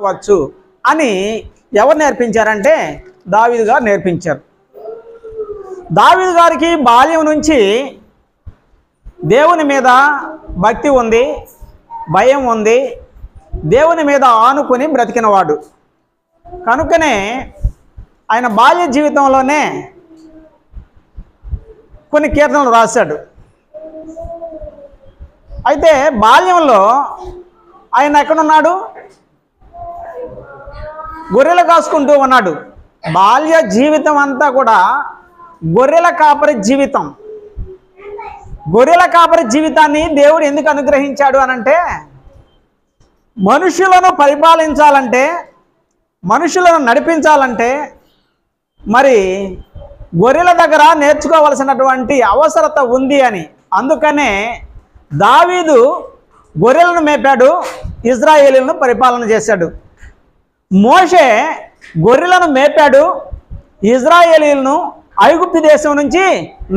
వచ్చు అని ఎవరు నేర్పించారంటే దావీదు గారు నేర్పించారు. దావీదు గారికి బాల్యం నుంచి దేవుని మీద భక్తి ఉంది, భయం ఉంది, దేవుని మీద ఆనుకొని బ్రతికినవాడు. కనుకనే ఆయన బాల్య జీవితంలోనే కొన్ని కీర్తనలు రాశాడు. అయితే బాల్యంలో ఆయన ఎక్కడున్నాడు? గొర్రెలు కాసుకుంటూ ఉన్నాడు. బాల్య జీవితం అంతా కూడా గొర్రెల కాపరి జీవితం. గొర్రెల కాపరి జీవితాన్ని దేవుడు ఎందుకు అనుగ్రహించాడు అనంటే, మనుషులను పరిపాలించాలంటే, మనుషులను నడిపించాలంటే మరి గొర్రెల దగ్గర నేర్చుకోవలసినటువంటి అవసరత ఉంది అని. అందుకనే దావీదు గొర్రెలను మేపాడు, ఇజ్రాయేలును పరిపాలన చేశాడు. మోషే గొర్రెలను మేపాడు, ఇజ్రాయేలీలను ఐగుప్తు దేశం నుంచి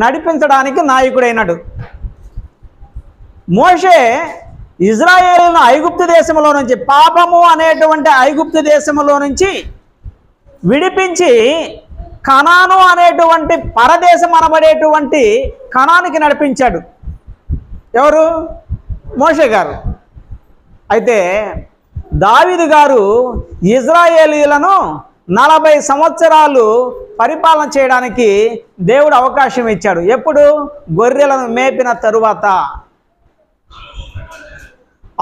నడిపించడానికి నాయకుడైనాడు. మోషే ఇజ్రాయేలును ఐగుప్తు దేశంలో నుంచి, పాపము అనేటువంటి ఐగుప్తు దేశంలో నుంచి విడిపించి కనాను అనేటువంటి పరదేశం అనబడేటువంటి కనానికి నడిపించాడు. ఎవరు? మోషే గారు. అయితే దావీదు గారు ఇజ్రాయేలీలను 40 సంవత్సరాలు పరిపాలన చేయడానికి దేవుడు అవకాశం ఇచ్చాడు. ఎప్పుడు? గొర్రెలను మేపిన తరువాత.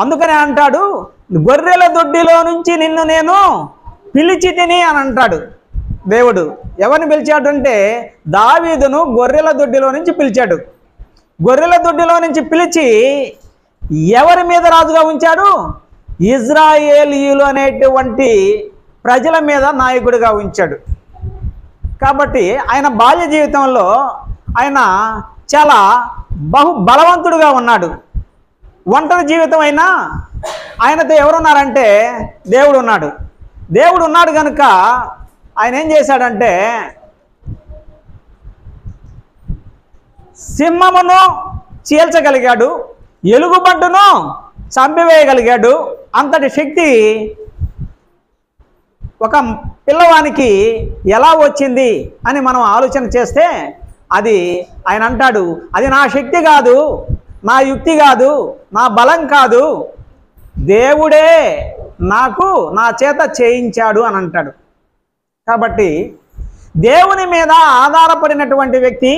అందుకనే అంటాడు, గొర్రెల దొడ్డిలో నుంచి నిన్ను నేను పిలిచి తిని అని అంటాడు దేవుడు. ఎవరిని పిలిచాడు అంటే దావీదును గొర్రెల దొడ్డిలో నుంచి పిలిచాడు. గొర్రెల దొడ్డిలో నుంచి పిలిచి ఎవరి మీద రాజుగా ఉంచాడు? ఇజ్రాయేలీయులు అనేటువంటి ప్రజల మీద నాయకుడిగా ఉంచాడు. కాబట్టి ఆయన బాల్య జీవితంలో ఆయన చాలా బలవంతుడుగా ఉన్నాడు. ఒంటరి జీవితం అయినా ఆయనతో ఎవరున్నారంటే దేవుడు ఉన్నాడు. దేవుడు ఉన్నాడు కనుక ఆయన ఏం చేశాడంటే, సింహమును చీల్చగలిగాడు, ఎలుగుబంటును చంపివేయగలిగాడు. అంతటి శక్తి ఒక పిల్లవానికి ఎలా వచ్చింది అని మనం ఆలోచన చేస్తే, అది ఆయన అంటాడు, అది నా శక్తి కాదు, నా యుక్తి కాదు, నా బలం కాదు, దేవుడే నాకు నా చేత చేయించాడు అని అంటాడు. కాబట్టి దేవుని మీద ఆధారపడినటువంటి వ్యక్తి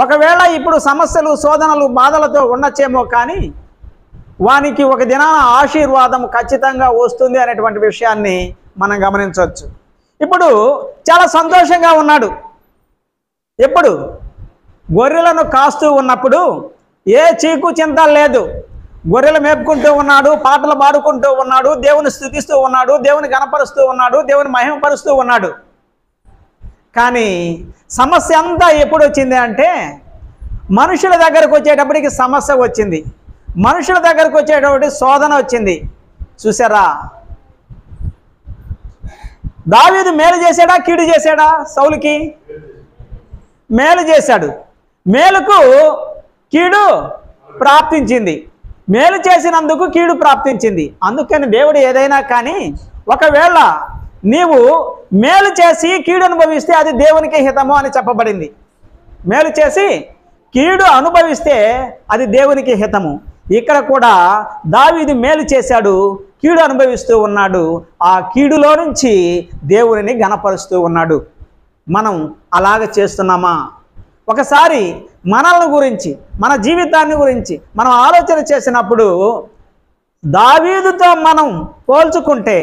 ఒకవేళ ఇప్పుడు సమస్యలు, శోధనలు, బాధలతో ఉండొచ్చేమో కానీ వానికి ఒక దినాన ఆశీర్వాదం ఖచ్చితంగా వస్తుంది అనేటువంటి విషయాన్ని మనం గమనించవచ్చు. ఇప్పుడు చాలా సంతోషంగా ఉన్నాడు. ఎప్పుడు? గొర్రెలను కాస్తూ ఉన్నప్పుడు ఏ చీకు చింత లేదు. గొర్రెలు మేపుకుంటూ ఉన్నాడు, పాటలు పాడుకుంటూ ఉన్నాడు, దేవుని స్తుతిస్తూ ఉన్నాడు, దేవుని గణపరుస్తూ ఉన్నాడు, దేవుని మహిమపరుస్తూ ఉన్నాడు. కానీ సమస్య అంతా ఎప్పుడు వచ్చింది అంటే మనుషుల దగ్గరకు వచ్చేటప్పటికి సమస్య వచ్చింది. మనుషుల దగ్గరకు వచ్చేటప్పటికి శోధన వచ్చింది. చూసారా? దావీదు మేలు చేశాడా, కీడు చేశాడా? సౌలుకి మేలు చేశాడు. మేలుకు కీడు ప్రాప్తించింది. మేలు చేసినందుకు కీడు ప్రాప్తించింది. అందుకని దేవుడు ఏదైనా కానీ ఒకవేళ నీవు మేలు చేసి కీడు అనుభవిస్తే అది దేవునికి హితము అని చెప్పబడింది. మేలు చేసి కీడు అనుభవిస్తే అది దేవునికి హితము. ఇక్కడ కూడా దావీదు మేలు చేశాడు, కీడు అనుభవిస్తూ ఉన్నాడు. ఆ కీడులో నుంచి దేవునిని గణపరుస్తూ ఉన్నాడు. మనం అలాగ చేస్తున్నామా? ఒకసారి మనల్ని గురించి, మన జీవితాన్ని గురించి మనం ఆలోచన చేసినప్పుడు దావీదుతో మనం పోల్చుకుంటే,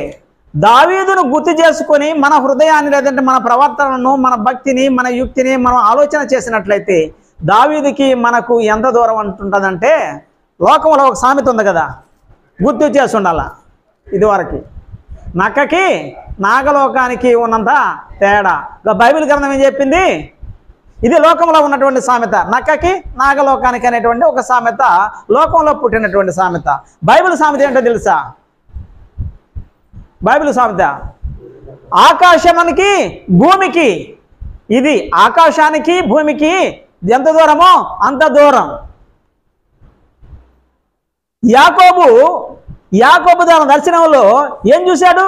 దావీదును గుర్తు చేసుకొని మన హృదయాన్ని లేదంటే మన ప్రవర్తనను, మన భక్తిని, మన యుక్తిని మనం ఆలోచన చేసినట్లయితే దావీదుకి మనకు ఎంత దూరం అంటుంటుందంటే, లోకంలో ఒక సామెత ఉంది కదా, గుర్తు చేసి ఉండాల. ఇదివరకు నక్కకి నాగలోకానికి ఉన్నంత తేడా. బైబిల్ గ్రంథం ఏం చెప్పింది? ఇది లోకంలో ఉన్నటువంటి సామెత. నక్కకి నాగలోకానికి అనేటువంటి ఒక సామెత లోకంలో పుట్టినటువంటి సామెత. బైబిల్ సామెత ఏంటో తెలుసా? బైబిల్ సామెత ఆకాశానికి భూమికి, ఇది ఆకాశానికి భూమికి ఎంత దూరమో అంత దూరం. యాకోబు యాకోబు తన దర్శనంలో ఏం చూశాడు?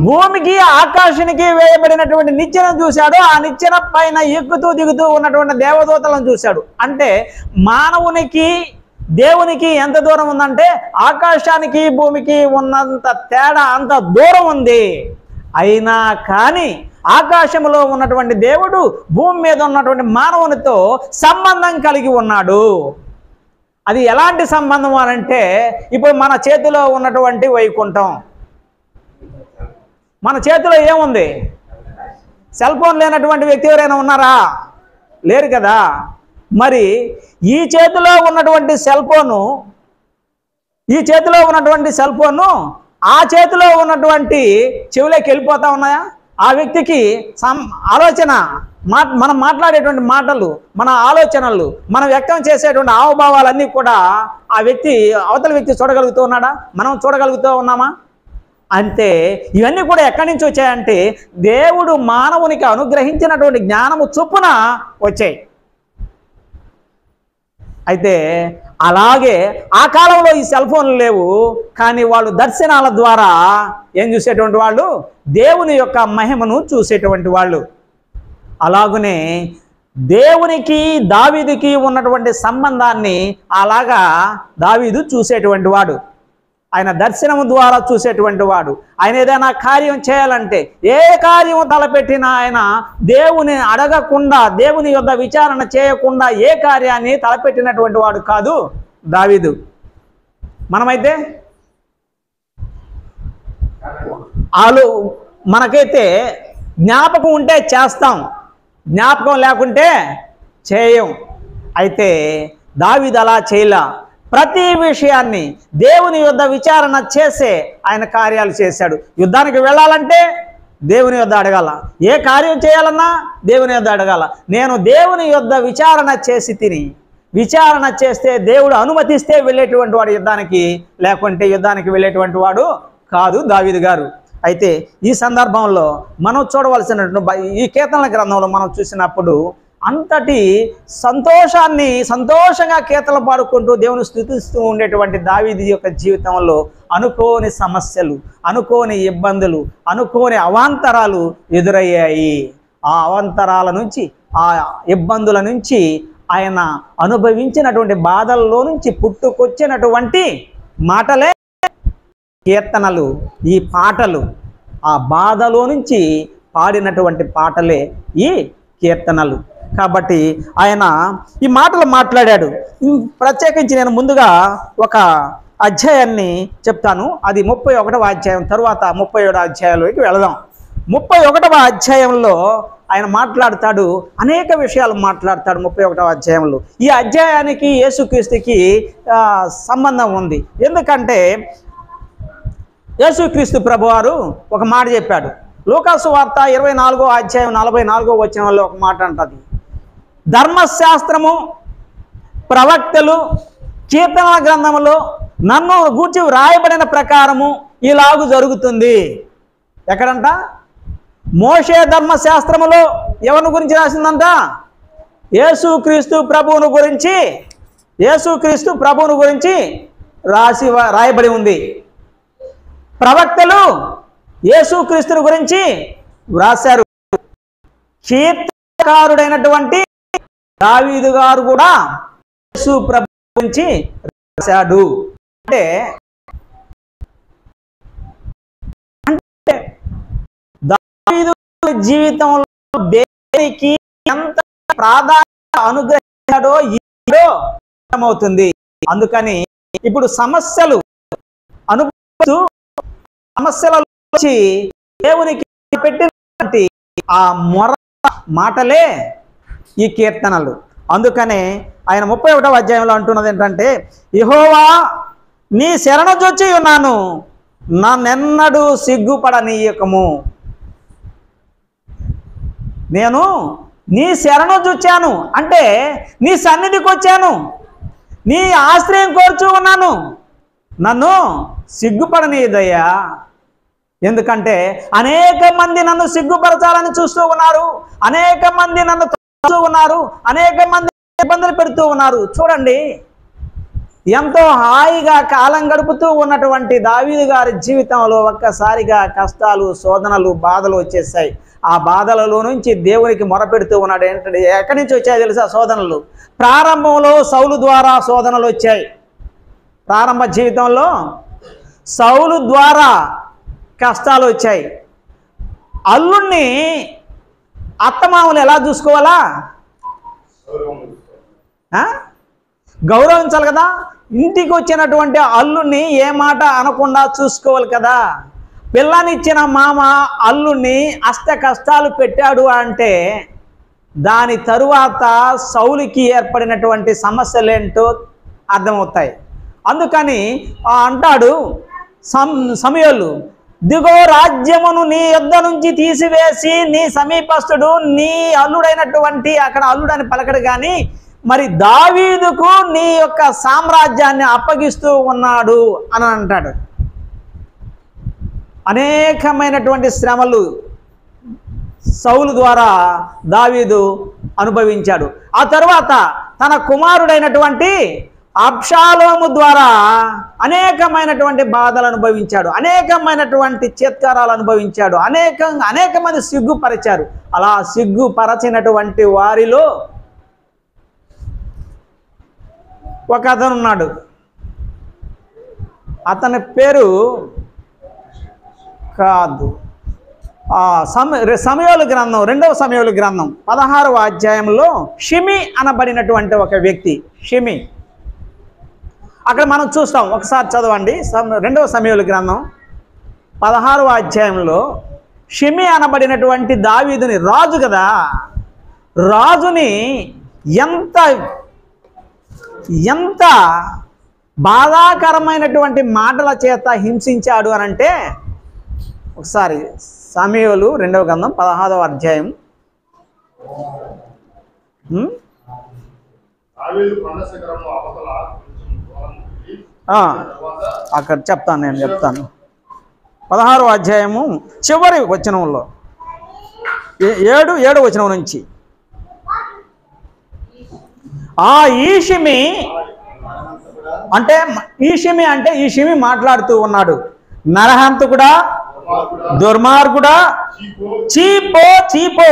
భూమికి ఆకాశానికి వేయబడినటువంటి నిచ్చెన చూశాడు. ఆ నిచ్చెన పైన ఎక్కుతూ దిగుతూ ఉన్నటువంటి దేవదూతలను చూశాడు. అంటే మానవునికి దేవునికి ఎంత దూరం ఉందంటే ఆకాశానికి భూమికి ఉన్నంత తేడా, అంత దూరం ఉంది. అయినా కానీ ఆకాశంలో ఉన్నటువంటి దేవుడు భూమి మీద ఉన్నటువంటి మానవునితో సంబంధం కలిగి ఉన్నాడు. అది ఎలాంటి సంబంధం అనంటే, ఇప్పుడు మన చేతిలో ఉన్నటువంటి వైకుంఠం, మన చేతిలో ఏముంది? సెల్ ఫోన్ లేనటువంటి వ్యక్తి ఎవరైనా ఉన్నారా? లేరు కదా. మరి ఈ చేతిలో ఉన్నటువంటి సెల్ ఫోను ఆ చేతిలో ఉన్నటువంటి చెవులోకి వెళ్ళిపోతా ఉన్నాయా? ఆ వ్యక్తికి ఆలోచన, మనం మాట్లాడేటువంటి మాటలు, మన ఆలోచనలు, మనం వ్యక్తం చేసేటువంటి హావభావాలన్నీ కూడా ఆ వ్యక్తి, అవతల వ్యక్తి చూడగలుగుతూ ఉన్నాడా? మనం చూడగలుగుతూ ఉన్నామా? అంతే. ఇవన్నీ కూడా ఎక్కడి నుంచి వచ్చాయంటే దేవుడు మానవునికి అనుగ్రహించినటువంటి జ్ఞానము చొప్పున వచ్చాయి. అయితే అలాగే ఆ కాలంలో ఈ సెల్ ఫోన్లు లేవు, కానీ వాళ్ళు దర్శనాల ద్వారా ఏం చూసేటువంటి వాళ్ళు? దేవుని యొక్క మహిమను చూసేటువంటి వాళ్ళు. అలాగనే దేవునికి దావీదుకి ఉన్నటువంటి సంబంధాన్ని అలాగా దావీదు చూసేటువంటి వాడు. ఆయన దర్శనము ద్వారా చూసేటువంటి వాడు. ఆయన ఏదైనా కార్యం చేయాలంటే, ఏ కార్యం తలపెట్టినా ఆయన దేవుని అడగకుండా, దేవుని యొద్ద విచారణ చేయకుండా ఏ కార్యాన్ని తలపెట్టినటువంటి వాడు కాదు దావీదు. మనమైతే మనకైతే జ్ఞాపకం ఉంటే చేస్తాం, జ్ఞాపకం లేకుంటే చేయం. అయితే దావీదు అలా చేయలా. ప్రతి విషయాన్ని దేవుని యొద్ద విచారణ చేసే ఆయన కార్యాలు చేశాడు. యుద్ధానికి వెళ్ళాలంటే దేవుని యొద్ద అడగాల, ఏ కార్యం చేయాలన్నా దేవుని యొద్ద అడగాల. నేను దేవుని యొద్ద విచారణ చేసి తిని, విచారణ చేస్తే దేవుడు అనుమతిస్తే వెళ్ళేటువంటి వాడు యుద్ధానికి, లేకుంటే యుద్ధానికి వెళ్ళేటువంటి వాడు కాదు దావీదు గారు. అయితే ఈ సందర్భంలో మనం చూడవలసినటువంటి ఈ కీర్తనల గ్రంథంలో మనం చూసినప్పుడు అంతటి సంతోషంగా కీర్తనలు పాడుకుంటూ దేవుని స్తుతిస్తూ ఉండేటువంటి దావీదు యొక్క జీవితంలో అనుకోని సమస్యలు, అనుకోని ఇబ్బందులు, అనుకోని అవాంతరాలు ఎదురయ్యాయి. ఆ అవాంతరాల నుంచి, ఆ ఇబ్బందుల నుంచి, ఆయన అనుభవించినటువంటి బాధల్లో నుంచి పుట్టుకొచ్చినటువంటి మాటలే కీర్తనలు. ఈ పాటలు ఆ బాధలో నుంచి పాడినటువంటి పాటలే ఈ కీర్తనలు. కాబట్టి ఆయన ఈ మాటలు మాట్లాడాడు. ప్రత్యేకించి నేను ముందుగా ఒక అధ్యాయాన్ని చెప్తాను. అది 31వ అధ్యాయం, తరువాత 37వ అధ్యాయంలోకి వెళదాం. 31వ అధ్యాయంలో ఆయన మాట్లాడతాడు, అనేక విషయాలు మాట్లాడతాడు. 31వ అధ్యాయంలో ఈ అధ్యాయానికి యేసుక్రీస్తుకి సంబంధం ఉంది. ఎందుకంటే యేసుక్రీస్తు ప్రభువారు ఒక మాట చెప్పాడు. లూకాసు వార్త 24వ అధ్యాయం 44వ వచనంలో ఒక మాట అంటది, ధర్మశాస్త్రము, ప్రవక్తలు, కీర్తనల గ్రంథములో నన్ను గూర్చి వ్రాయబడిన ప్రకారము ఇలాగు జరుగుతుంది. ఎక్కడంట? మోషే ధర్మశాస్త్రములో ఎవరిని గురించి రాసిందంట? యేసుక్రీస్తు ప్రభువును గురించి రాయబడి ఉంది. ప్రవక్తలు యేసుక్రీస్తుని గురించి వ్రాశారు. కీర్తనకారుడైనటువంటి దావీదు గారు కూడా యేసు ప్రభు గురించి రాశాడు. అంటే దావీదు జీవితంలో దేవునికి ఎంత ప్రాధాన్యత అనుగ్రహించాడో ఇదో అర్థమవుతుంది. అందుకని ఇప్పుడు సమస్యల నుంచి దేవునికి పెట్టినటువంటి ఆ మొర మాటలే ఈ కీర్తనలు. అందుకనే ఆయన 31వ అధ్యాయంలో అంటున్నది ఏంటంటే, యెహోవా నీ శరణుజొచ్చి ఉన్నాను, నన్నెన్నడూ సిగ్గుపడనీయకము. నేను నీ శరణు చూచాను అంటే నీ సన్నిధికి వచ్చాను, నీ ఆశ్రయం కోరుచూ ఉన్నాను, నన్ను సిగ్గుపడనీయదయ్యా. ఎందుకంటే అనేక మంది నన్ను సిగ్గుపరచాలని చూస్తూ ఉన్నారు, అనేక మంది నన్ను తోస్తూ ఉన్నారు, అనేక మంది ఇబ్బందులు పెడుతూ ఉన్నారు. చూడండి, ఎంతో హాయిగా కాలం గడుపుతూ ఉన్నటువంటి దావీదు గారి జీవితంలో ఒక్కసారిగా కష్టాలు, శోధనలు, బాధలు వచ్చేసాయి. ఆ బాధలలో నుంచి దేవునికి మొరపెడుతూ ఉన్నాడు. ఏంటంటే ఎక్కడి నుంచి వచ్చాయి తెలుసా శోధనలు? ప్రారంభంలో సౌలు ద్వారా శోధనలు వచ్చాయి. ప్రారంభ జీవితంలో సౌలు ద్వారా కష్టాలు వచ్చాయి. అల్లుణ్ణి అత్తమామలు ఎలా చూసుకోవాలా? గౌరవించాలి కదా. ఇంటికి వచ్చినటువంటి అల్లుణ్ణి ఏ మాట అనకుండా చూసుకోవాలి కదా. పిల్లనిచ్చిన మామ అల్లుణ్ణి అష్ట కష్టాలు పెట్టాడు అంటే దాని తరువాత సౌలుకి ఏర్పడినటువంటి సమస్యలేంటో అర్థమవుతాయి. అందుకని అంటాడు సమూయేలు, దిగో రాజ్యమును నీ యొద్ద నుంచి తీసివేసి నీ సమీపస్తుడు నీ అల్లుడైనటువంటి, అక్కడ అల్లుడని పలకడు కానీ మరి దావీదుకు నీ యొక్క సామ్రాజ్యాన్ని అప్పగిస్తూ ఉన్నాడు అని అంటాడు. అనేకమైనటువంటి శ్రమలు సౌలు ద్వారా దావీదు అనుభవించాడు. ఆ తర్వాత తన కుమారుడైనటువంటి అబ్షాలోము ద్వారా అనేకమైనటువంటి బాధలు అనుభవించాడు, అనేకమైనటువంటి చేత్కారాలు అనుభవించాడు, అనేక మంది సిగ్గుపరిచారు. అలా సిగ్గుపరచినటువంటి వారిలో ఒక అతను ఉన్నాడు. అతని పేరు కాదు, సమూయేలు గ్రంథం, 2వ సమూయేలు గ్రంథం 16వ అధ్యాయంలో షిమి అనబడినటువంటి ఒక వ్యక్తి. షిమి అక్కడ మనం చూస్తాం. ఒకసారి చదవండి. 2వ సమూయేలు గ్రంథం 16వ అధ్యాయంలో షిమి అనబడినటువంటి దావీదుని, రాజు కదా, రాజుని ఎంత బాధాకరమైనటువంటి మాటల చేత హింసించాడు అనంటే, ఒకసారి సమూయేలు 2వ గ్రంథం 16వ అధ్యాయం అక్కడ చెప్తాను, నేను చెప్తాను. 16వ అధ్యాయము చివరి వచనంలో 7వ వచనం నుంచి ఈ షిమి అంటే ఈ షిమి మాట్లాడుతూ ఉన్నాడు. నరహంతకుడా, దుర్మార్గుడా, చీపో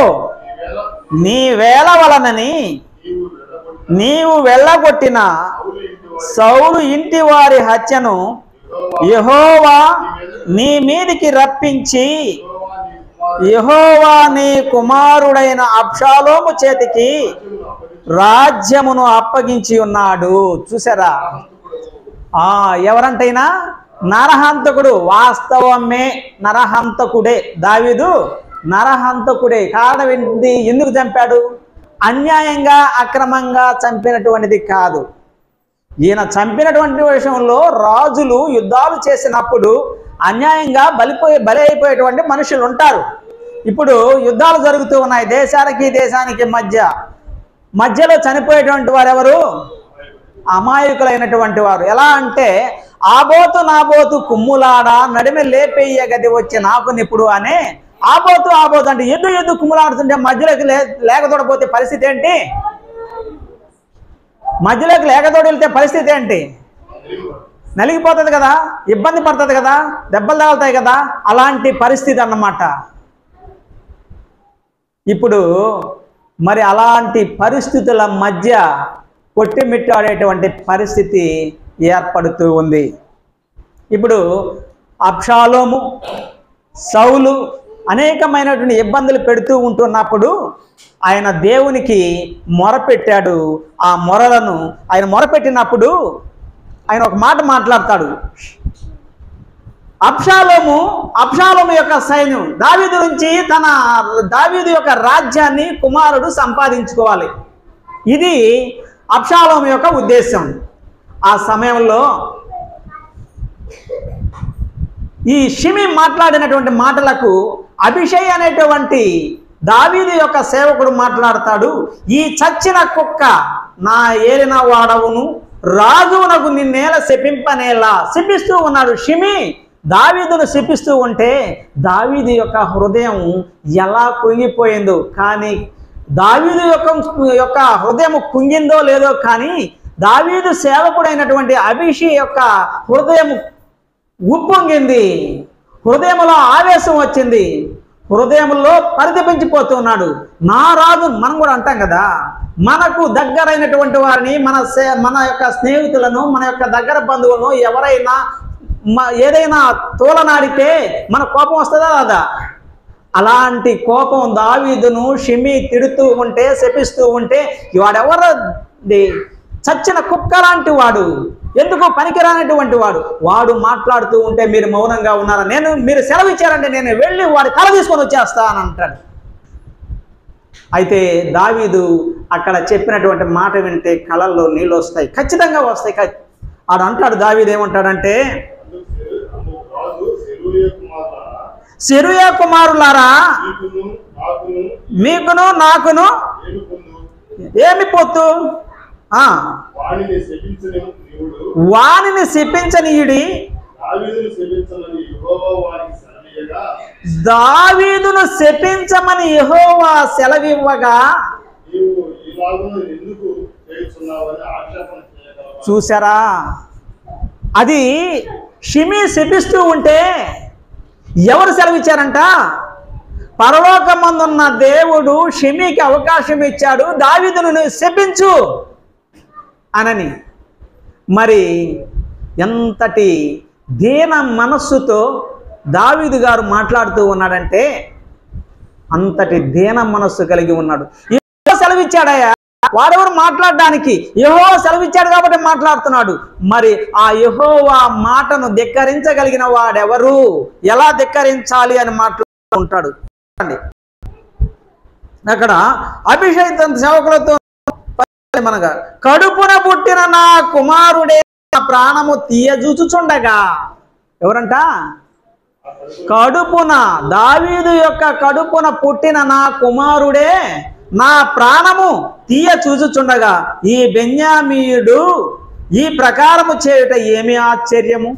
నీ వేల వలనని నీవు వెళ్ళగొట్టిన సౌలు ఇంటి వారి హత్యను యెహోవా నీ మీదికి రప్పించి యెహోవా నీ కుమారుడైన అబ్షాలోము చేతికి రాజ్యమును అప్పగించి ఉన్నాడు. చూసారా? ఎవరంటైనా నరహంతకుడు, వాస్తవమే నరహంతకుడే. దావీదు నరహంతకుడే. కారణం ఏంటి? ఎందుకు చంపాడు? అన్యాయంగా, అక్రమంగా చంపినటువంటిది కాదు. ఈయన చంపినటువంటి విషయంలో రాజులు యుద్ధాలు చేసినప్పుడు అన్యాయంగా బలి అయిపోయేటువంటి మనుషులు ఉంటారు. ఇప్పుడు యుద్ధాలు జరుగుతూ ఉన్నాయి దేశానికి మధ్యలో చనిపోయేటువంటి వారు ఎవరు? అమాయకులైనటువంటి వారు. ఎలా అంటే ఆబోతు నాబోతు కుమ్ములాడ నడిమి లేపేయ గది వచ్చి నాకు నిప్పుడు అనే ఆబోతు అంటే ఎద్దు కుమ్ములాడుతుంటే మధ్యలోకి లేకతోడపోతే పరిస్థితి ఏంటి? మధ్యలోకి లేకతోడు వెళ్తే పరిస్థితి ఏంటి? నలిగిపోతుంది కదా, ఇబ్బంది పడుతుంది కదా, దెబ్బలు తగులుతాయి కదా. అలాంటి పరిస్థితి అన్నమాట. ఇప్పుడు మరి అలాంటి పరిస్థితుల మధ్య కొట్టిమిట్టాడేటువంటి పరిస్థితి ఏర్పడుతూ ఉంది. ఇప్పుడు అబ్షాలోము, సౌలు అనేకమైనటువంటి ఇబ్బందులు పెడుతూ ఉంటున్నప్పుడు ఆయన దేవునికి మొరపెట్టాడు. ఆ మొరలను ఆయన మొరపెట్టినప్పుడు ఆయన ఒక మాట మాట్లాడతాడు. అబ్షాలోము యొక్క సైన్యం దావీదు నుంచి దావీదు యొక్క రాజ్యాన్ని కుమారుడు సంపాదించుకోవాలి. ఇది అబ్షాలోము యొక్క ఉద్దేశం. ఆ సమయంలో ఈ షిమి మాట్లాడినటువంటి మాటలకు అభిషై అనేటువంటి దావీదు యొక్క సేవకుడు మాట్లాడతాడు. ఈ చచ్చిన కుక్క నా ఏలిన వాడవును రాజువునకు నిన్నేల శపింపనేలా శపిస్తూ ఉన్నాడు. షిమి దావీదును శపిస్తూ ఉంటే దావీదు యొక్క హృదయం ఎలా కుంగిపోయిందో, కానీ దావీదు యొక్క హృదయం కుంగిందో లేదో కానీ దావీదు సేవకుడైనటువంటి అబీషై యొక్క హృదయం ఉప్పొంగింది, హృదయంలో ఆవేశం వచ్చింది, హృదయంలో పరితపించిపోతున్నాడు. నా రాజు, మనం కూడా అంటాం కదా, మనకు దగ్గరైనటువంటి వారిని, మన యొక్క స్నేహితులను, మన యొక్క దగ్గర బంధువులను ఎవరైనా ఏదైనా తోలనాడితే మన కోపం వస్తుందా రాదా? అలాంటి కోపం దావీదును షిమీ తిడుతూ ఉంటే, శపిస్తూ ఉంటే, వాడెవరండి? చచ్చిన కుక్క లాంటి వాడు, ఎందుకు పనికిరానటువంటి వాడు మాట్లాడుతూ ఉంటే మీరు మౌనంగా ఉన్నారా? మీరు సెలవు ఇచ్చారంటే నేను వెళ్ళి వాడి తల తీసుకొని వచ్చేస్తా అని అంటాడు. అయితే దావీదు అక్కడ చెప్పినటువంటి మాట వింటే కళ్ళల్లో నీళ్ళు వస్తాయి, ఖచ్చితంగా వస్తాయి. ఆడు అంటాడు, దావీదు ఏమంటాడంటే, సెరూయా కుమారులారా, మీకును నాకును ఏమి పొత్తు? వానిని శపించనీయుడి, దావీదును శపించమని యెహోవా సెలవివ్వగా చూసారా? అది షిమీ శపిస్తూ ఉంటే ఎవరు సెలవిచ్చారంట? పరలోకమందున్న దేవుడు షిమీకి అవకాశం ఇచ్చాడు, దావీదును నువ్వు శపించు అనని. మరి ఎంతటి దీన మనస్సుతో దావీదు గారు మాట్లాడుతూ ఉన్నాడంటే, అంతటి దీన మనస్సు కలిగి ఉన్నాడు. యెహోవా సెలవిచ్చాడయ్యా, వాడెవరు మాట్లాడడానికి? యెహోవా సెలవిచ్చాడు కాబట్టి మాట్లాడుతున్నాడు. మరి ఆ యెహోవా మాటను ధిక్కరించగలిగిన వాడెవరు? ఎలా ధిక్కరించాలి అని మాట్లాడుతుంటాడు. అక్కడ అబీషై తన సేవకులతో మనగా, కడుపున పుట్టిన నా కుమారుడే నా ప్రాణము తీయజూచుచుండగా. ఎవరంట? కడుపున, దావీదు యొక్క కడుపున పుట్టిన నా కుమారుడే నా ప్రాణము తీయ చూచుచుండగా ఈ బెన్యామీయుడు ఈ ప్రకారము చేయుట ఏమి ఆశ్చర్యము?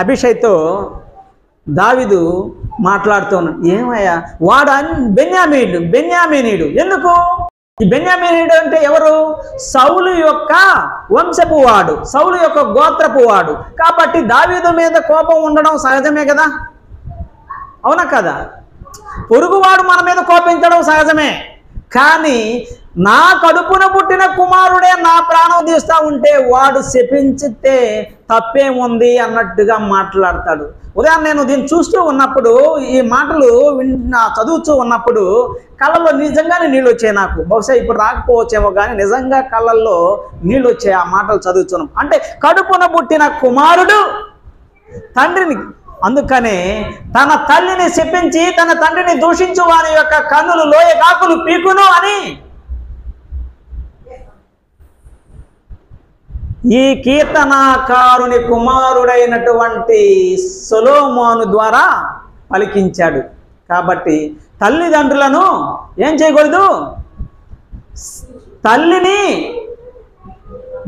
అబీషైతో దావీదు మాట్లాడుతున్నాడు. ఏమయ్యా, వాడు బెన్యామీనీయుడు. ఎందుకు? ఈ బెన్యామీనీయుడు అంటే ఎవరు? సౌలు యొక్క వంశపు వాడు, సౌలు యొక్క గోత్రపు వాడు. కాబట్టి దావీదు మీద కోపం ఉండడం సహజమే కదా, అవునా కదా? పొరుగువాడు మన మీద కోపించడం సహజమే. కానీ నా కడుపున పుట్టిన కుమారుడే నా ప్రాణం తీస్తా ఉంటే వాడు శపించితే తప్పేముంది అన్నట్టుగా మాట్లాడతాడు. ఉదయం నేను దీన్ని చూస్తూ ఉన్నప్పుడు, ఈ మాటలు చదువుతూ ఉన్నప్పుడు కళ్ళల్లో నిజంగానే నీళ్ళు వచ్చాయి నాకు. బహుశా ఇప్పుడు రాకపోవచ్చేమో కానీ నిజంగా కళ్ళల్లో నీళ్ళు వచ్చాయి ఆ మాటలు చదువుతున్నాం. అంటే కడుపున పుట్టిన కుమారుడు తండ్రిని, అందుకనే తన తల్లిని శపించి తన తండ్రిని దూషించు వారి యొక్క కన్నులు లోయ కాకులు పీకును అని ఈ కీర్తనాకారుని కుమారుడైనటువంటి సొలొమోను ద్వారా పలికించాడు. కాబట్టి తల్లిదండ్రులను ఏం చేయకూడదు? తల్లిని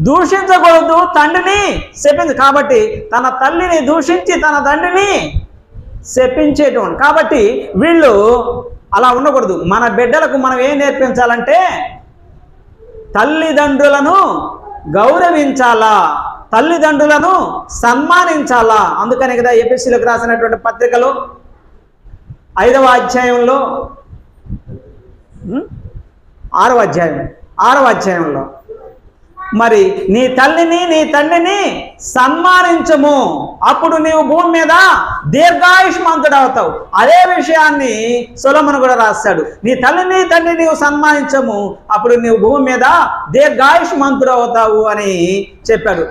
దూషించకూడదు, తండ్రిని శపించ. కాబట్టి తన తల్లిని దూషించి తన తండ్రిని శపించేటువంటి. కాబట్టి వీళ్ళు అలా ఉండకూడదు. మన బిడ్డలకు మనం ఏం నేర్పించాలంటే తల్లిదండ్రులను గౌరవించాలా, తల్లిదండ్రులను సన్మానించాలా. అందుకనే కదా ఎఫెసీయులకు రాసినటువంటి పత్రికలో 5వ అధ్యాయంలో 6వ అధ్యాయంలో మరి నీ తల్లిని నీ తండ్రిని సన్మానించము, అప్పుడు నీవు భూమి మీద దీర్ఘాయుష్మంతుడు అవుతావు. అదే విషయాన్ని సొలొమోను కూడా రాశాడు. నీ తల్లిని తండ్రిని నీవు సన్మానించము, అప్పుడు నీవు భూమి మీద దీర్ఘాయుష్మంతుడు అవుతావు అని చెప్పాడు.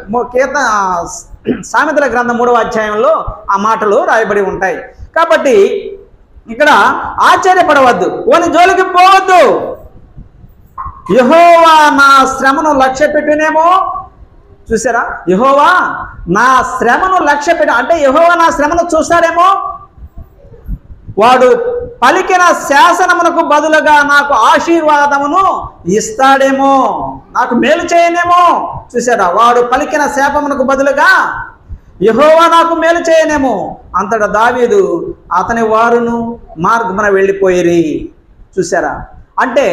సామెతల గ్రంథం 3వ అధ్యాయంలో ఆ మాటలు రాయబడి ఉంటాయి. కాబట్టి ఇక్కడ ఆశ్చర్యపడవద్దు, వాని జోలికి పోవద్దు. యెహోవా నా శ్రమను లక్ష్య పెట్టునేమో. చూసారా? యెహోవా నా శ్రమను లక్ష్య పెట్టు అంటే యెహోవా నా శ్రమను చూస్తాడేమో, వాడు పలికిన శాసనమునకు బదులుగా నాకు ఆశీర్వాదమును ఇస్తాడేమో, నాకు మేలు చేయనేమో. చూసారా? వాడు పలికిన శాపమునకు బదులుగా యెహోవా నాకు మేలు చేయనేమో. అంతటా దావీదు అతని వారును మార్గమున వెళ్ళిపోయిరి. చూసారా? అంటే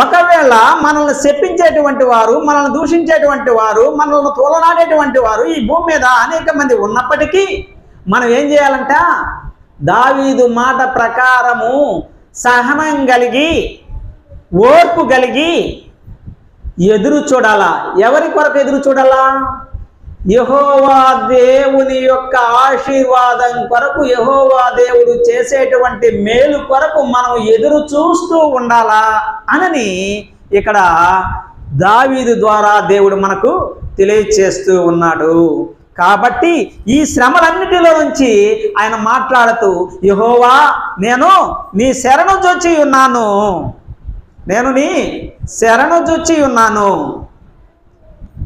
ఒకవేళ మనల్ని శపించేటువంటి వారు, మనల్ని దూషించేటువంటి వారు, మనల్ని తోలనాడేటువంటి వారు ఈ భూమి మీద అనేక మంది ఉన్నప్పటికీ మనం ఏం చేయాలంట? దావీదు మాట ప్రకారము సహనం కలిగి, ఓర్పు కలిగి ఎదురు చూడాలా. ఎవరి కొరకు ఎదురు చూడాలా? యెహోవా దేవుని యొక్క ఆశీర్వాదం కొరకు, యెహోవా దేవుడు చేసేటువంటి మేలు కొరకు మనం ఎదురు చూస్తూ ఉండాలా అని ఇక్కడ దావీదు ద్వారా దేవుడు మనకు తెలియచేస్తూ ఉన్నాడు. కాబట్టి ఈ శ్రమలన్నిటిలో నుంచి ఆయన మాట్లాడుతూ, యెహోవా నేను నీ శరణు జొచ్చి ఉన్నాను, నేను నీ శరణు జొచ్చి ఉన్నాను,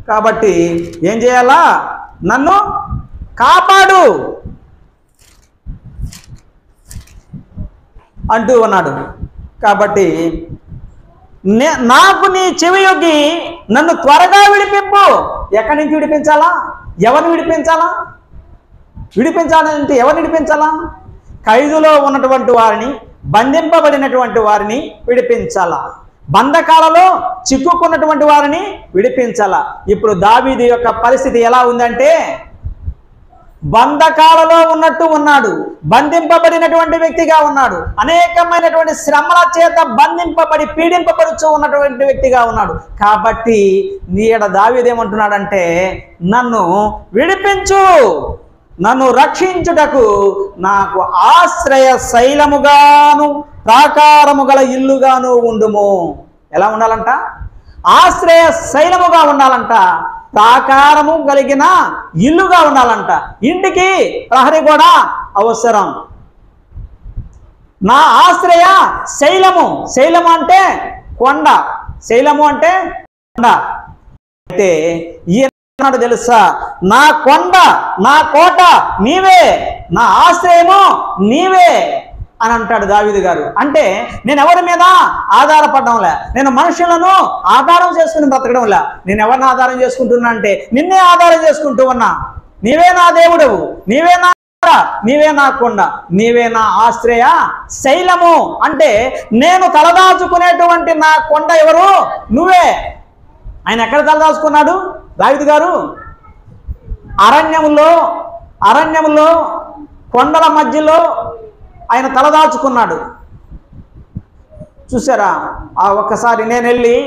కాబట్టి ఏం చేయాలా? నన్ను కాపాడు అంటూ ఉన్నాడు. కాబట్టి నాకు నీ చెవియొగ్గి నన్ను త్వరగా విడిపింపు. ఎక్కడి నుంచి విడిపించాలా? ఎవరిని విడిపించాలా? విడిపించాలంటే ఎవరిని విడిపించాలా? ఖైదులో ఉన్నటువంటి వారిని, బంధింపబడినటువంటి వారిని విడిపించాలా. బంధకాలలో చిక్కుకున్నటువంటి వారిని విడిపించాలా. ఇప్పుడు దావీదు యొక్క పరిస్థితి ఎలా ఉందంటే, బంధకాలలో ఉన్నట్టు ఉన్నాడు, బంధింపబడినటువంటి వ్యక్తిగా ఉన్నాడు, అనేకమైనటువంటి శ్రమల చేత బంధింపబడి పీడింపబడుచు ఉన్నటువంటి వ్యక్తిగా ఉన్నాడు. కాబట్టి నీడ దావీదు ఏమంటున్నాడంటే, నన్ను విడిపించు, నన్ను రక్షించుటకు నాకు ఆశ్రయ శైలముగాను ప్రాకారము గల ఇల్లుగాను ఉండుము. ఎలా ఉండాలంట? ఆశ్రయ శైలముగా ఉండాలంట, ప్రాకారము కలిగిన ఇల్లుగా ఉండాలంట. ఇంటికి ప్రహరీ కూడా అవసరం. నా ఆశ్రయ శైలము, శైలము అంటే కొండ, శైలము అంటే కొండ. అయితే ఈనాడు తెలుసా, నా కొండ, నా కోట నీవే, నా ఆశ్రయము నీవే అని అంటాడు దావీదు గారు. అంటే నేను ఎవరి మీద ఆధారపడడంలే, నేను మనుషులను ఆధారం చేసుకుని బ్రతకడంలే. నేను ఎవరిని ఆధారం చేసుకుంటున్నా అంటే నిన్నే ఆధారం చేసుకుంటూ ఉన్నా. నీవే నా దేవుడవు, నీవే నా, నీవే నా కొండ, నీవే నా ఆశ్రయ శైలము. అంటే నేను తలదాచుకునేటువంటి నా కొండ ఎవరు? నువ్వే. ఆయన ఎక్కడ తలదాచుకున్నాడు దావీదు గారు? అరణ్యములో కొండల మధ్యలో ఆయన తలదాచుకున్నాడు. చూసారా? ఒక్కసారి నేను వెళ్ళి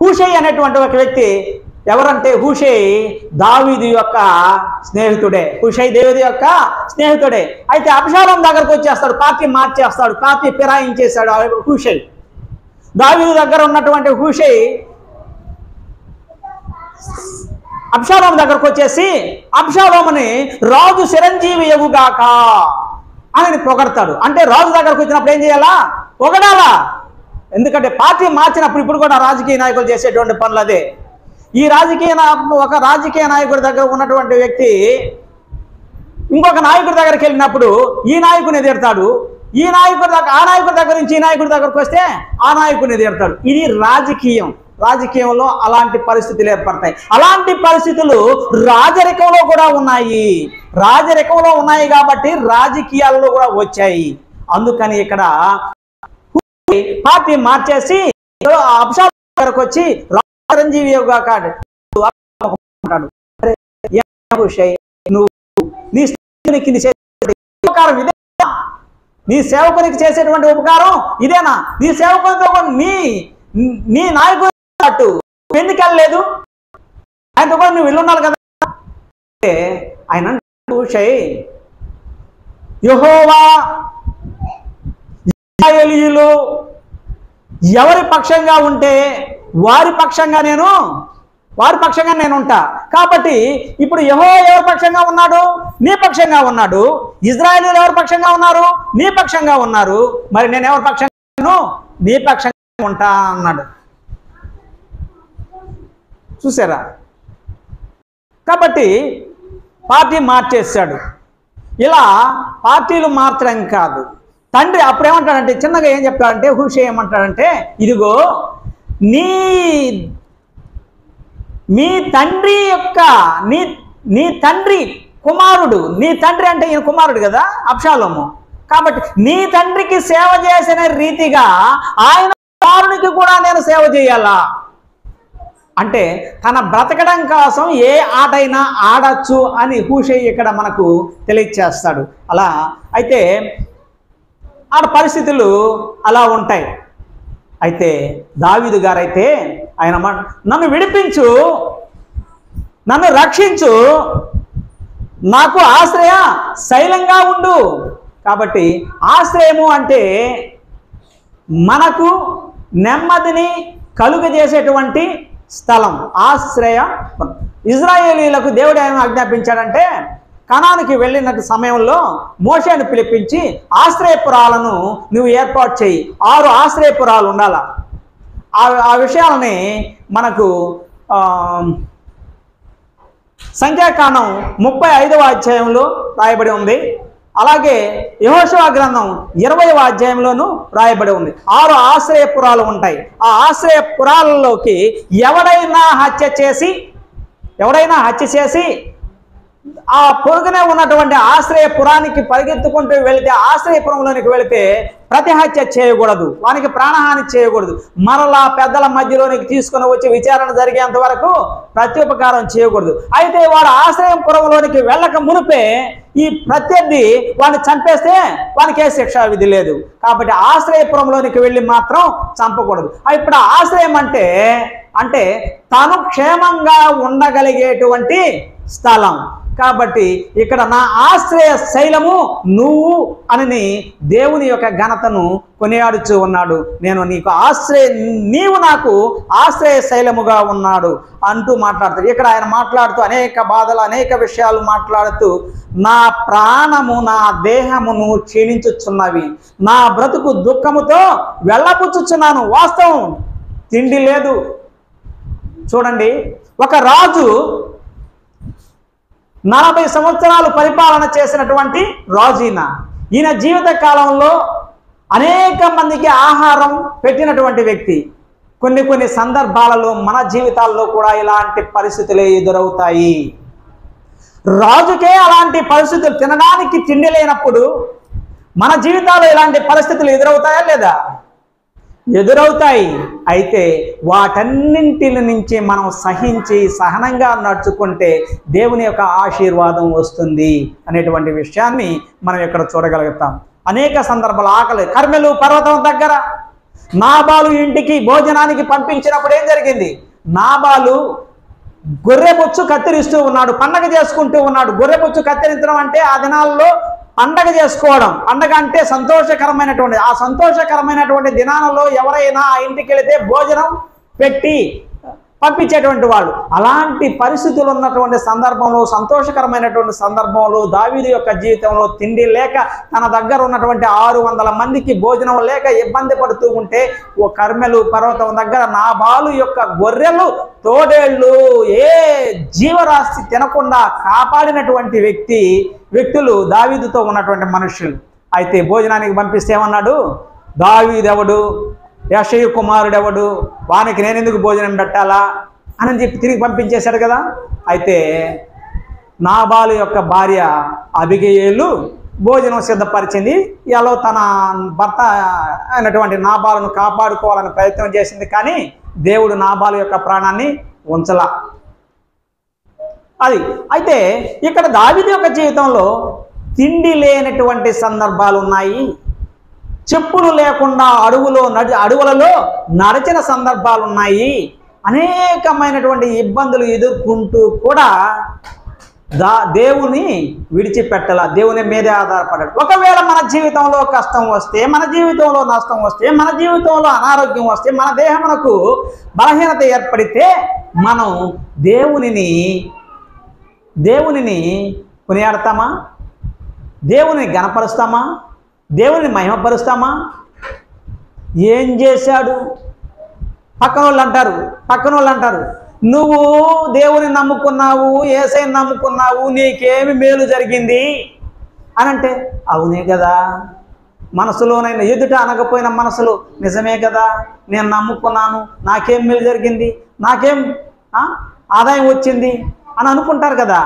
హూషై అనేటువంటి ఒక వ్యక్తి, ఎవరంటే హూషై దావీదు యొక్క స్నేహితుడే, హూషై దేవుడి యొక్క స్నేహితుడే. అయితే అబ్షాలోము దగ్గరకు వచ్చేస్తాడు, పార్టీ మార్చేస్తాడు, పార్టీ ఫిరాయించేశాడు హూషై. దావీదు దగ్గర ఉన్నటువంటి హూషై అబ్షాలోము దగ్గరకు వచ్చేసి అబ్షాలోముని రాజు చిరంజీవి ఎగుగాక అని పొగడతాడు. అంటే రాజు దగ్గరకు వచ్చినప్పుడు ఏం చేయాలా? పొగడాలా. ఎందుకంటే పార్టీ మార్చినప్పుడు ఇప్పుడు కూడా రాజకీయ నాయకులు చేసేటువంటి పనులు అదే. ఈ ఒక రాజకీయ నాయకుడి దగ్గర ఉన్నటువంటి వ్యక్తి ఇంకొక నాయకుడి దగ్గరికి వెళ్ళినప్పుడు ఈ నాయకుని ఎదురుతాడు, ఈ నాయకుడి దగ్గర ఆ నాయకుడి దగ్గర నుంచి ఈ నాయకుడి దగ్గరకు వస్తే ఆ నాయకుని ఎదురుతాడు. ఇది రాజకీయం. రాజకీయంలో అలాంటి పరిస్థితులు ఏర్పడతాయి. అలాంటి పరిస్థితులు రాజరికంలో కూడా ఉన్నాయి. రాజరికంలో ఉన్నాయి కాబట్టి రాజకీయాల్లో కూడా వచ్చాయి. అందుకని ఇక్కడ పార్టీ మార్చేసి అబ్షాలోము దగ్గరకు వచ్చి చిరంజీవి అంటాడు, నువ్వు నీ ఉపకారం ఇదేనా? నీ సేవకునికి చేసేటువంటి ఉపకారం ఇదేనా? నీ సేవకునితో నీ నాయకుడు అటు ఎందుకు వెళ్ళలేదు? ఆయనతో కూడా నువ్వు వెళ్ళున్నావు కదా. ఆయన యెహోవా ఇశ్రాయేలీయులు ఎవరి పక్షంగా ఉంటే వారి పక్షంగా నేను ఉంటా. కాబట్టి ఇప్పుడు యెహోవా ఎవరి పక్షంగా ఉన్నాడు? నీ పక్షంగా ఉన్నాడు. ఇశ్రాయేలీయులు ఎవరి పక్షంగా ఉన్నారు? నీ పక్షంగా ఉన్నారు. మరి నేను ఎవరి పక్షంగా? నీ పక్షంగా ఉంటా అన్నాడు. చూసారా? కాబట్టి పార్టీ మార్చేశాడు. ఇలా పార్టీలు మార్చడం కాదు. తండ్రి అప్పుడు ఏమంటాడంటే, చిన్నగా ఏం చెప్తాడంటే, హూషై ఏమంటాడంటే, ఇదిగో మీ తండ్రి యొక్క నీ తండ్రి కుమారుడు, నీ తండ్రి అంటే ఈయన కుమారుడు కదా అబ్షాలోము. కాబట్టి నీ తండ్రికి సేవ చేసిన రీతిగా ఆయన కుమారునికి కూడా నేను సేవ చేయాలా అంటే తన బ్రతకడం కోసం ఏ ఆటైనా ఆడచ్చు అని హూషై ఇక్కడ మనకు తెలియచేస్తాడు. అలా అయితే ఆడ పరిస్థితులు అలా ఉంటాయి. అయితే దావీదు గారైతే ఆయన నన్ను విడిపించు, నన్ను రక్షించు, నాకు ఆశ్రయ శైలంగా ఉండు. కాబట్టి ఆశ్రయము అంటే మనకు నెమ్మదిని కలుగజేసేటువంటి స్థలం, ఆశ్రయ. ఇజ్రాయేలీలకు దేవుడు ఏమైనా ఆజ్ఞాపించాడంటే కనానుకి వెళ్ళినట్టు సమయంలో మోషేను పిలిపించి ఆశ్రయపురాలను నువ్వు ఏర్పాటు చేయి, 6 ఆశ్రయపురాలు ఉండాల. ఆ విషయాలని మనకు సంఖ్యాకాండం 35వ అధ్యాయంలో రాయబడి ఉంది. అలాగే యెహోషువ గ్రంథం 20వ అధ్యాయంలోనూ రాయబడి ఉంది. 6 ఆశ్రయపురాలు ఉంటాయి. ఆ ఆశ్రయపురాలలోకి ఎవడైనా హత్య చేసి ఆ పొరుగునే ఉన్నటువంటి ఆశ్రయపురానికి పరిగెత్తుకుంటూ వెళితే, ఆశ్రయపురంలోనికి వెళితే ప్రతి హత్య చేయకూడదు, వానికి ప్రాణహాని చేయకూడదు. మరలా పెద్దల మధ్యలోనికి తీసుకుని వచ్చి విచారణ జరిగేంత వరకు ప్రత్యుపకారం చేయకూడదు. అయితే వాడు ఆశ్రయపురంలోనికి వెళ్ళక మునిపే ఈ ప్రత్యర్థి వాడిని చంపేస్తే వానికి ఏ శిక్షా విధి లేదు. కాబట్టి ఆశ్రయపురంలోనికి వెళ్ళి మాత్రం చంపకూడదు. ఇప్పుడు ఆశ్రయం అంటే తాను క్షేమంగా ఉండగలిగేటువంటి స్థలం. కాబట్టి ఇక్కడ నా ఆశ్రయ శైలము నువ్వు అని దేవుని యొక్క ఘనతను కొనియాడుచూ ఉన్నాడు. నీవు నాకు ఆశ్రయ శైలముగా ఉన్నాడు అంటూ మాట్లాడతాడు. ఇక్కడ ఆయన మాట్లాడుతూ అనేక బాధలు, అనేక విషయాలు మాట్లాడుతూ నా ప్రాణము, నా దేహమును క్షీణించుచున్నవి, నా బ్రతుకు దుఃఖముతో వెళ్ళపుచ్చుచున్నాను. వాస్తవం, తిండి లేదు. చూడండి, ఒక రాజు 40 సంవత్సరాలు పరిపాలన చేసినటువంటి రాజు ఈయన జీవిత కాలంలో అనేక మందికి ఆహారం పెట్టినటువంటి వ్యక్తి. కొన్ని సందర్భాలలో మన జీవితాల్లో కూడా ఇలాంటి పరిస్థితులే ఎదురవుతాయి. రాజుకే అలాంటి పరిస్థితులు, తినడానికి తిండి లేనప్పుడు మన జీవితాల్లో ఇలాంటి పరిస్థితులు ఎదురవుతాయా లేదా? ఎదురవుతాయి. అయితే వాటన్నింటి నుంచి మనం సహనంగా నడుచుకుంటే దేవుని యొక్క ఆశీర్వాదం వస్తుంది అనేటువంటి విషయాన్ని మనం ఇక్కడ చూడగలుగుతాం. అనేక సందర్భాలు ఆకలి, కర్మెలు పర్వతం దగ్గర నాబాలు ఇంటికి భోజనానికి పంపించినప్పుడు ఏం జరిగింది? నాబాలు గొర్రెబొచ్చు కత్తిరిస్తూ ఉన్నాడు, పండగ చేసుకుంటూ ఉన్నాడు. గొర్రెబొచ్చు కత్తిరించడం అంటే ఆ దినాల్లో పండగ చేసుకోవడం. పండగ అంటే సంతోషకరమైనటువంటి, ఆ సంతోషకరమైనటువంటి దినాలలో ఎవరైనా ఆ ఇంటికి వెళితే భోజనం పెట్టి పంపించేటువంటి వాళ్ళు. అలాంటి పరిస్థితులు ఉన్నటువంటి సందర్భంలో, సంతోషకరమైనటువంటి సందర్భంలో దావీదు యొక్క జీవితంలో తిండి లేక, తన దగ్గర ఉన్నటువంటి 600 మందికి భోజనం లేక ఇబ్బంది పడుతూ ఉంటే, ఓ కర్మెలు పర్వతం దగ్గర నాబాలు యొక్క గొర్రెలు, తోడేళ్ళు, ఏ జీవరాశి తినకుండా కాపాడినటువంటి వ్యక్తులు దావీదుతో ఉన్నటువంటి మనుషులు. అయితే భోజనానికి పంపిస్తే ఏమన్నాడు? దావీదెవడు, యెషయి కుమారుడెవడు, వానికి నేను ఎందుకు భోజనం పెట్టాలా అని చెప్పి తిరిగి పంపించేశాడు కదా. అయితే నాబాలు యొక్క భార్య అబిగయీలు భోజనం సిద్ధపరిచింది. ఇలా తన భర్త అయినటువంటి నాబాలును కాపాడుకోవాలని ప్రయత్నం చేసింది. కానీ దేవుడు నాబాలు యొక్క ప్రాణాన్ని ఉంచలా. అయితే ఇక్కడ దావీదు యొక్క జీవితంలో తిండి లేనటువంటి సందర్భాలు ఉన్నాయి. చెప్పులు లేకుండా అడవులలో నడిచిన సందర్భాలు ఉన్నాయి. అనేకమైనటువంటి ఇబ్బందులు ఎదుర్కొంటూ కూడా దేవుని విడిచిపెట్టాల, దేవుని మీదే ఆధారపడాడు. ఒకవేళ మన జీవితంలో కష్టం వస్తే, మన జీవితంలో నష్టం వస్తే, మన జీవితంలో అనారోగ్యం వస్తే, మన దేహమునకు బలహీనత ఏర్పడితే మనం దేవునిని కొనియాడతామా? దేవుని గణపరుస్తామా? దేవుని మహిమపరుస్తామా? ఏం చేశాడు? పక్కన వాళ్ళు అంటారు నువ్వు దేవుని నమ్ముకున్నావు, యేసయ్యని నమ్ముకున్నావు, నీకేమి మేలు జరిగింది అని అంటే, అవునే కదా, మనసులోనైనా ఎదుట అనకపోయిన మనసులో నిజమే కదా, నేను నమ్ముకున్నాను, నాకేం మేలు జరిగింది, నాకేం ఆదాయం వచ్చింది అని అనుకుంటారు కదా.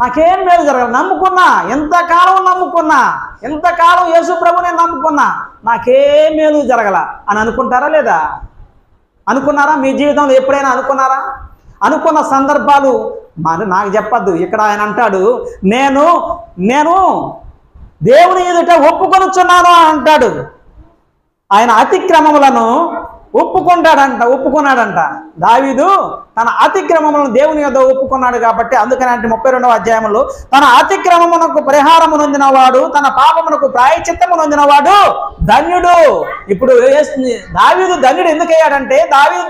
నాకేం మేలు జరగదు, నమ్ముకున్నా, ఎంతకాలం నమ్ముకున్నా, ఎంతకాలం యేసు ప్రభు నేను నమ్ముకున్నా, నాకేం మేలు జరగల అని అనుకుంటారా లేదా? అనుకున్నారా? మీ జీవితంలో ఎప్పుడైనా అనుకున్నారా? అనుకున్న సందర్భాలు మరి నాకు చెప్పద్దు. ఇక్కడ ఆయన అంటాడు, నేను దేవుని ఎదుట ఒప్పుకొనుచున్నాను అంటాడు. ఆయన అతిక్రమములను ఒప్పుకున్నాడంట. దావీదు తన అతిక్రమములను దేవుని యొద్ద ఒప్పుకున్నాడు కాబట్టి అందుకని అంటే 32వ అధ్యాయంలో తన అతిక్రమమునకు పరిహారము నొందినవాడు, తన పాపమునకు ప్రాయశ్చిత్తము నొందినవాడు ధన్యుడు. ఇప్పుడు దావీదు ధన్యుడు ఎందుకయ్యాడంటే, దావీదు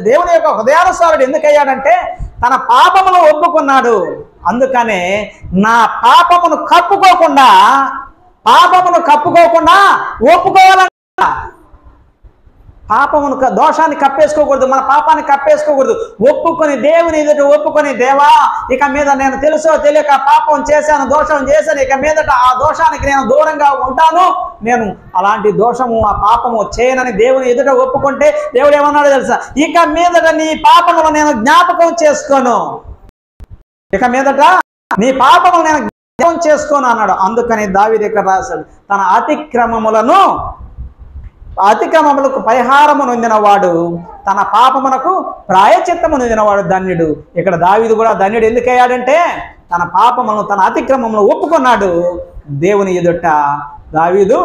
దేవుని యొక్క హృదయానుసారుడు ఎందుకయ్యాడంటే తన పాపమును ఒప్పుకున్నాడు. అందుకనే నా పాపమును కప్పుకోకుండా ఒప్పుకోవాలంట. పాపమును దోషాన్ని కప్పేసుకోకూడదు, మన పాపాన్ని కప్పేసుకోకూడదు. ఒప్పుకొని దేవుని ఎదుట ఒప్పుకొని, దేవా ఇక మీద నేను తెలుసో తెలియక పాపం చేశాను, దోషం చేశాను, ఇక మీదట ఆ దోషానికి నేను దూరంగా ఉంటాను, నేను అలాంటి దోషము ఆ పాపము చేయనని దేవుని ఎదుట ఒప్పుకుంటే దేవుడు ఏమన్నాడో తెలుసా? ఇక మీదట నీ పాపములు నేను జ్ఞాపకం చేసుకోను, ఇక మీదట నీ పాపములు నేను జ్ఞాపకం చేసుకోను అన్నాడు. అందుకని దావీదు ఇక్కడ రాశాడు, తన అతిక్రమములకు పరిహారము నొందినవాడు, తన పాపమునకు ప్రాయశ్చిత్తము నొందినవాడు ధన్యుడు. ఇక్కడ దావీదు కూడా ధన్యుడు ఎందుకయ్యాడంటే తన పాపములను, తన అతిక్రమములను ఒప్పుకున్నాడు దేవుని ఎదుట. దావీదు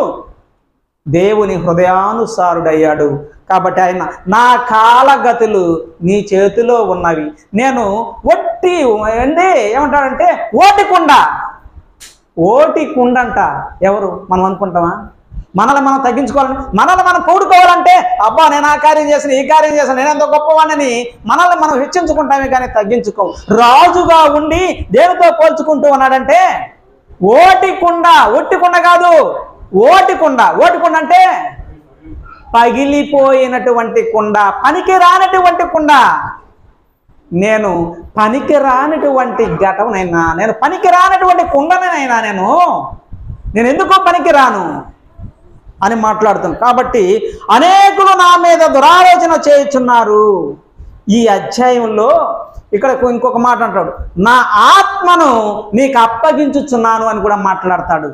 దేవుని హృదయానుసారుడయ్యాడు కాబట్టి ఆయన, నా కాలగతులు నీ చేతిలో ఉన్నవి, నేను ఏమంటాడంటే ఓటి కుండంట. ఎవరు? మనం అనుకుంటామా? మనల్ని మనం తగ్గించుకోవాలని, మనల్ని మనం పొగుడుకోవాలంటే అబ్బా నేను ఆ కార్యం చేసిన, ఈ కార్యం చేసిన, నేను ఎంతో గొప్పవాడిని మనల్ని మనం హెచ్చించుకుంటామే కానీ తగ్గించుకో. రాజుగా ఉండి దేనితో పోల్చుకుంటూ ఉన్నాడంటే ఒట్టి కుండ కాదు, ఓటి కుండ అంటే పగిలిపోయినటువంటి కుండ, పనికి రానటువంటి కుండ. నేను పనికి రానటువంటి ఘటనైనా, నేను పనికి రానటువంటి కుండనైనా, నేను ఎందుకో పనికి రాను అని మాట్లాడుతాను. కాబట్టి అనేకులు నా మీద దురాలోచన చేయుచున్నారు. ఈ అధ్యాయంలో ఇక్కడ ఇంకొక మాట అంటాడు, నా ఆత్మను నీకు అప్పగించుచున్నాను అని కూడా మాట్లాడతాడు.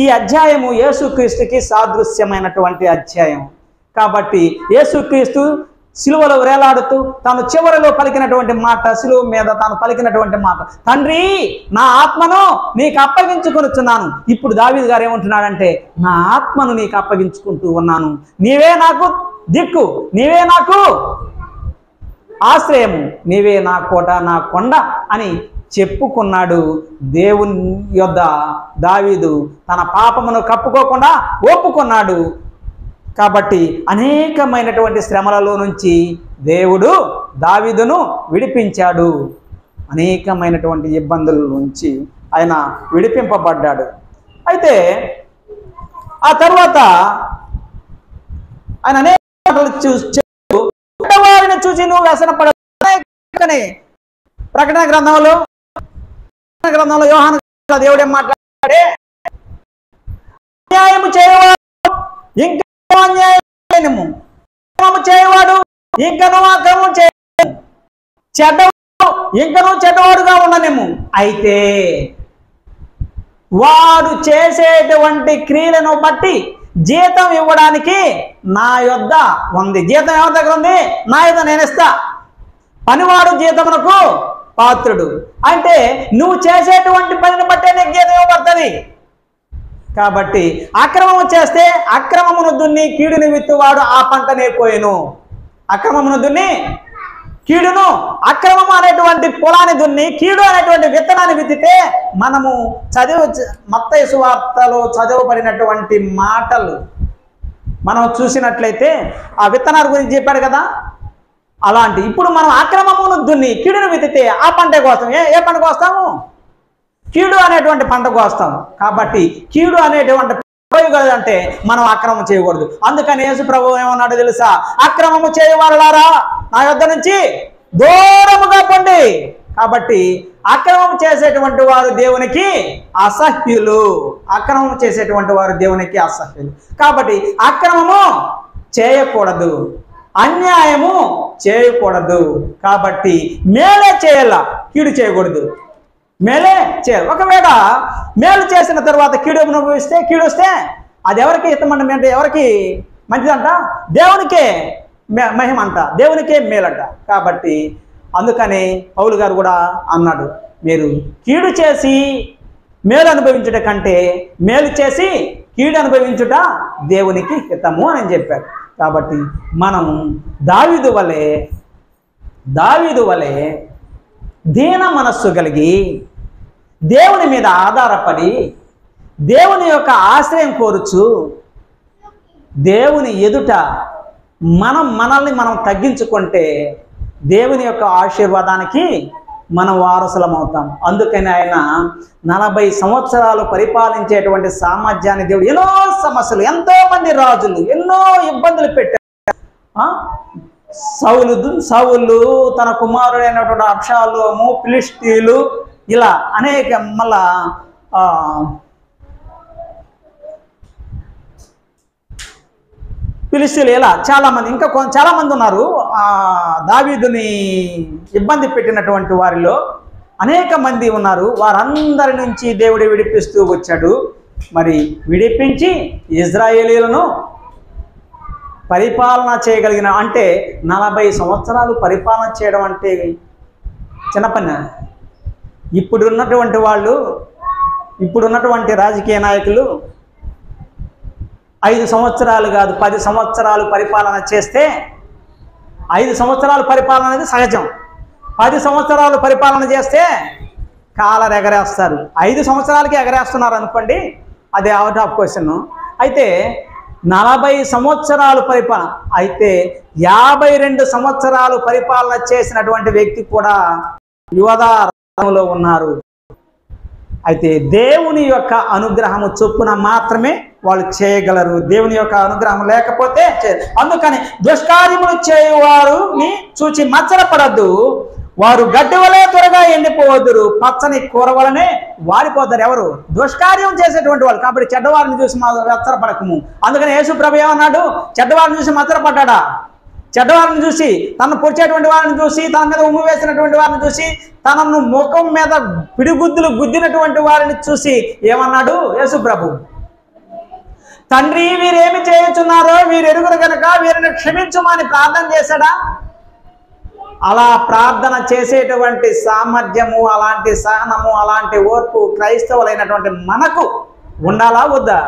ఈ అధ్యాయము యేసుక్రీస్తుకి సాదృశ్యమైనటువంటి అధ్యాయం కాబట్టి యేసుక్రీస్తు సిలువలో వేలాడుతూ తాను చివరిలో పలికినటువంటి మాట, సిలువ మీద తాను పలికినటువంటి మాట, తండ్రి నా ఆత్మను నీకు అప్పగించుకొనుచున్నాను. ఇప్పుడు దావీదు గారు ఏమంటున్నాడంటే, నా ఆత్మను నీకు అప్పగించుకుంటూ ఉన్నాను, నీవే నాకు దిక్కు, నీవే నాకు ఆశ్రయము, నీవే నా కోట, నా కొండ అని చెప్పుకున్నాడు. దేవుని యొద్ద దావీదు తన పాపమును కప్పుకోకుండా ఒప్పుకున్నాడు. కాబట్టి అనేకమైనటువంటి శ్రమలలో నుంచి దేవుడు దావీదును విడిపించాడు. అనేకమైనటువంటి ఇబ్బందుల నుంచి ఆయన విడిపింపబడ్డాడు. అయితే ఆ తర్వాత ఆయన అనేక వారిని చూసి నువ్వు వ్యసనపడని ప్రకటన గ్రంథంలో యోహాను దేవుడేం మాట్లాడే, అన్యాయము చేయవాడు ఇంకా అన్యాయము చేయవాడు ఇంకను అక్రమం చేయము, చెడ్డవాడు ఇంకను చెడ్డవాడుగా ఉండనేము. అయితే వాడు చేసేటువంటి క్రియలను బట్టి జీతం ఇవ్వడానికి నా యొద్ద ఉంది. జీతం ఎవరి దగ్గర ఉంది? నా యొద్ద నేను ఇస్తా. పనివాడు జీతమునకు పాత్రుడు అంటే నువ్వు చేసేటువంటి పనిని బట్టే నీకు జీతం ఇవ్వబడుతుంది. కాబట్టి అక్రమము చేస్తే అక్రమమును దున్ని కీడుని విత్తువాడు ఆ పంటనే కోయెను. అక్రమమును దున్ని కీడును, అక్రమము అనేటువంటి పొలాన్ని దున్ని కీడు అనేటువంటి విత్తనాన్ని విత్తితే మనము మత్తయి సువార్తలో చదవబడినటువంటి మాటలు మనం చూసినట్లయితే ఆ విత్తనాల గురించి చెప్పాడు కదా, అలాంటి ఇప్పుడు మనం అక్రమమును దున్ని కీడును విత్తితే ఆ పంట కోస్తాం. ఏ పంట కోస్తాము? కీడు అనేటువంటి పంట కోస్తాం. కాబట్టి కీడు అనేటువంటి అంటే మనం అక్రమం చేయకూడదు. అందుకని యేసు ప్రభువు ఏమన్నాడు తెలుసా? అక్రమము చేయవారులారా నా యొద్ద నుంచి దూరముగా పొండి. కాబట్టి అక్రమం చేసేటువంటి వారు దేవునికి అసహ్యులు. అక్రమం చేసేటువంటి వారు దేవునికి అసహ్యులు. కాబట్టి అక్రమము చేయకూడదు, అన్యాయము చేయకూడదు. కాబట్టి మేలే చేయాల, కీడు చేయకూడదు. మేలే చేయాలి. ఒకవేళ మేలు చేసిన తర్వాత కీడు అనుభవిస్తే, కీడు వస్తే అది ఎవరికి హితమండి అంటే ఎవరికి మంచిదంట? దేవునికే మహిమ అంట, దేవునికే మేలంట. కాబట్టి అందుకని పౌలు గారు కూడా అన్నాడు, మీరు కీడు చేసి మేలు అనుభవించుట కంటే మేలు చేసి కీడు అనుభవించుట దేవునికి హితము అని చెప్పారు. కాబట్టి మనం దావీదు వలె దీన మనస్సు కలిగి దేవుని మీద ఆధారపడి దేవుని యొక్క ఆశ్రయం కోరుచు దేవుని ఎదుట మనల్ని మనం తగ్గించుకుంటే దేవుని యొక్క ఆశీర్వాదానికి మనం వారసులం అవుతాం. అందుకని ఆయన 40 సంవత్సరాలు పరిపాలించేటువంటి సామర్థ్యాన్ని దేవుడు ఎన్నో సమస్యలు, ఎంతోమంది రాజులు ఎన్నో ఇబ్బందులు పెట్టారు. సౌలు తన కుమారుడైనటువంటి అబ్షాలోము, ఫిలిష్తీయులు, ఇలా అనేక మళ్ళా ఫిలిష్తీయులు, ఇలా చాలామంది, ఇంకా చాలామంది ఉన్నారు. దావీదుని ఇబ్బంది పెట్టినటువంటి వారిలో అనేక మంది ఉన్నారు. వారందరి నుంచి దేవుడు విడిపిస్తూ వచ్చాడు. మరి విడిపించి ఇజ్రాయేలీలను పరిపాలన చేయగలిగిన, అంటే 40 సంవత్సరాలు పరిపాలన చేయడం అంటే చిన్న పని. ఇప్పుడున్నటువంటి రాజకీయ నాయకులు 5 సంవత్సరాలు కాదు 10 సంవత్సరాలు పరిపాలన చేస్తే, 5 సంవత్సరాలు పరిపాలన అనేది సహజం. 10 సంవత్సరాలు పరిపాలన చేస్తే కాలర్ ఎగరేస్తారు. 5 సంవత్సరాలకి ఎగరేస్తున్నారు అనుకోండి, అది అవుట్ ఆఫ్ క్వశ్చన్. అయితే 40 సంవత్సరాలు పరిపాలన, అయితే 52 సంవత్సరాలు పరిపాలన చేసినటువంటి వ్యక్తి కూడా యోధాలో ఉన్నారు. అయితే దేవుని యొక్క అనుగ్రహము చొప్పున మాత్రమే వాళ్ళు చేయగలరు. దేవుని యొక్క అనుగ్రహం లేకపోతే అందుకని దుష్కార్యములు చేయువారుని చూచి మచ్చరపడద్దు, వారు గడ్డి వలె త్వరగా ఎండిపోవద్దురు, పచ్చని కూర వలనే వాడిపోతారు. ఎవరు? దుష్కార్యం చేసేటువంటి వాళ్ళు. కాబట్టి చెడ్డవారిని చూసి మచ్చరపడకము. అందుకని యేసు ప్రభు ఏమన్నాడు? చెడ్డవారిని చూసి మచ్చరపడ్డా? చెడ్డవారిని చూసి, తనను పొడిచేటువంటి వారిని చూసి, తన మీద ఉమ్ము వేసినటువంటి వారిని చూసి, తనను ముఖం మీద పిడిగుద్దులు గుద్దినటువంటి వారిని చూసి ఏమన్నాడు యేసు ప్రభు? తండ్రి, వీరేమి చేయుచున్నారో వీరు ఎరుగురు కనుక వీరిని క్షమించుమని ప్రార్థన చేశాడా? అలా ప్రార్థన చేసేటువంటి సామర్థ్యము, అలాంటి సహనము, అలాంటి ఓర్పు క్రైస్తవులైనటువంటి మనకు ఉండాలా వద్దా?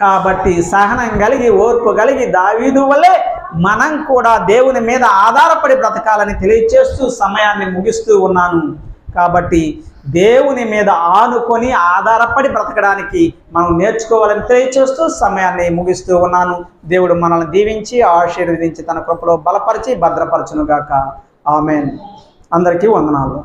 కాబట్టి సహనం కలిగి, ఓర్పు కలిగి దావీదు వల్లే మనం కూడా దేవుని మీద ఆధారపడి బ్రతకాలని తెలియచేస్తూ సమయాన్ని ముగిస్తూ ఉన్నాను. కాబట్టి దేవుని మీద ఆనుకొని ఆధారపడి బ్రతకడానికి మనం నేర్చుకోవాలని తెలియచేస్తూ సమయాన్ని ముగిస్తూ ఉన్నాను. దేవుడు మనల్ని దీవించి ఆశీర్వదించి తన కృపలో బలపరిచి భద్రపరచునుగాక. ఆమేన్. అందరికీ వందనాలు.